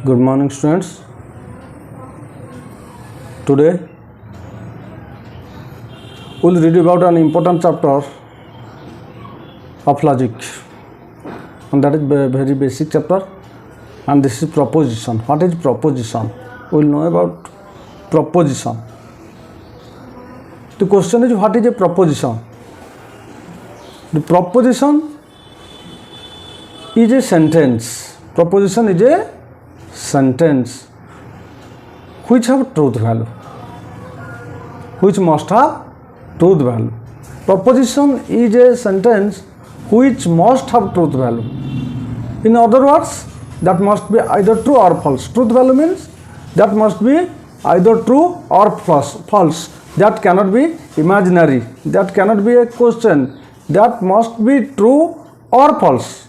Good morning, students. Today we'll read about an important chapter of logic, and that is very basic chapter, and this is proposition. What is proposition? We'll know about proposition. The question is, what is a proposition? The proposition is a sentence. Proposition is a sentence which have truth value, which must have truth value. Proposition is a sentence which must have truth value. In other words, that must be either true or false. Truth value means that must be either true or false. That cannot be imaginary. That cannot be a question. That must be true or false.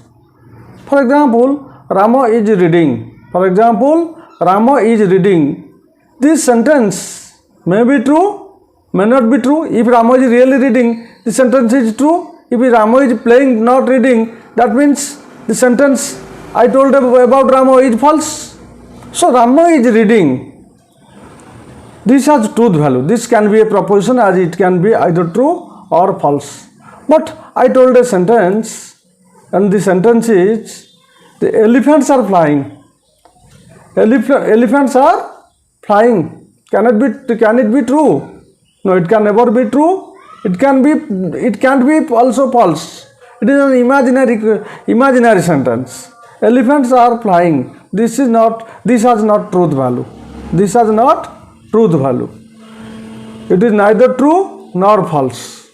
For example, Rama is reading. For example, Rama is reading. This sentence may be true, may not be true. If Rama is really reading, the sentence is true. If Rama is playing, not reading, that means the sentence I told about Rama is false. So Rama is reading. This has truth value. This can be a proposition as it can be either true or false. But I told a sentence, and the sentence is, the elephants are flying. Elephants are flying. Can it be true? No, it can never be true. It can't be also false. It is an imaginary sentence. Elephants are flying. This has not truth value. This has not truth value. It is neither true nor false.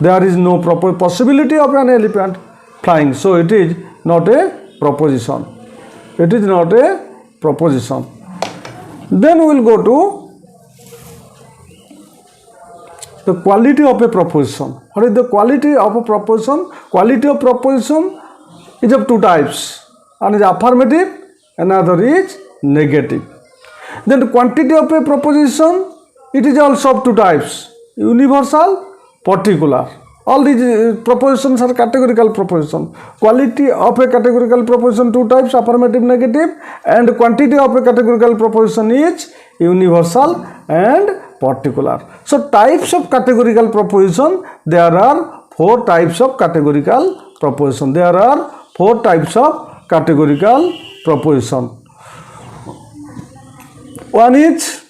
There is no possibility of an elephant flying. So it is not a proposition. It is not a proposition. Then we will go to the quality of a proposition. What is the quality of a proposition? Quality of proposition is of two types. One is affirmative, another is negative. Then the quantity of a proposition, it is also of two types: universal, particular. All these propositions are categorical proposition. Quality of a categorical proposition, two types: affirmative, negative, and quantity of a categorical proposition is universal and particular. So types of categorical proposition, there are four types of categorical proposition. There are four types of categorical proposition. One is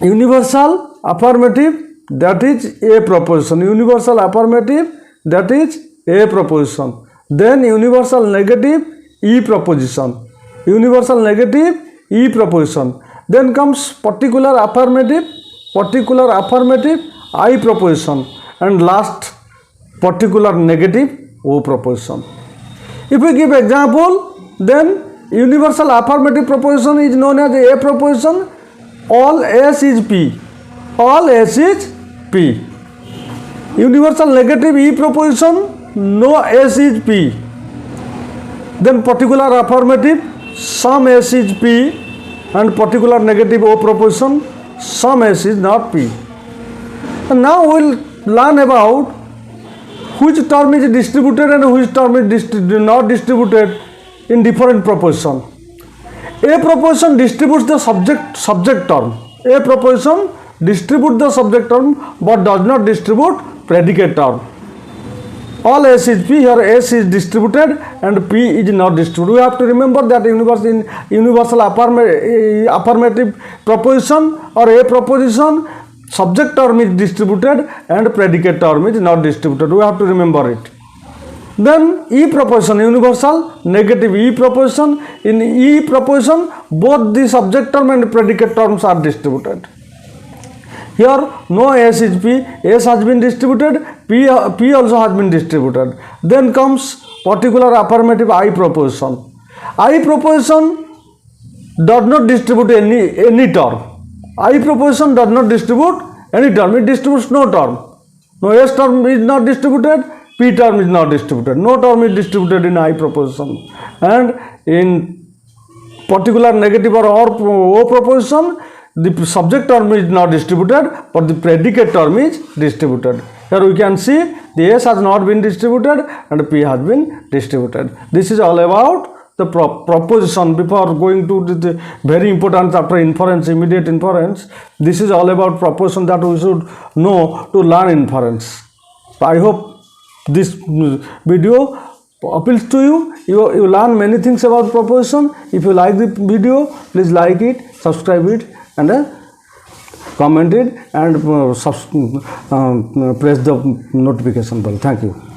universal affirmative, that is a proposition. Universal affirmative, that is a proposition. Then universal negative, E proposition. Universal negative, E proposition. Then comes particular affirmative, I proposition. And last, particular negative, O proposition. If we give example, then universal affirmative proposition is known as A proposition. All S is P. All S is P. Universal negative E proposition, no S is P. Then particular affirmative, some S is P, and particular negative O proposition, some S is not P. And now we will learn about which term is distributed and which term is not distributed in different proposition. A proposition distributes the subject term. A proposition distribute the subject term but does not distribute predicate term. All S is P, here S is distributed and P is not distributed. We have to remember that in universal affirmative proposition or A proposition, subject term is distributed and predicate term is not distributed. We have to remember it. Then E proposition, universal negative E proposition. In E proposition, both the subject term and predicate terms are distributed. Here no S is P, S has been distributed, P also has been distributed. Then comes particular affirmative I proposition. I proposition does not distribute any term. I proposition does not distribute any term. It distributes no term. No S term is not distributed, P term is not distributed. No term is distributed in I proposition. And in particular negative or O proposition, the subject term is not distributed, but the predicate term is distributed. Here we can see the S has not been distributed and P has been distributed. This is all about the proposition. Before going to the very important chapter, inference, immediate inference, this is all about proposition that we should know to learn inference. So I hope this video appeals to you. You learn many things about proposition. If you like the video, please like it, subscribe it, and comment it, and press the notification bell. Thank you.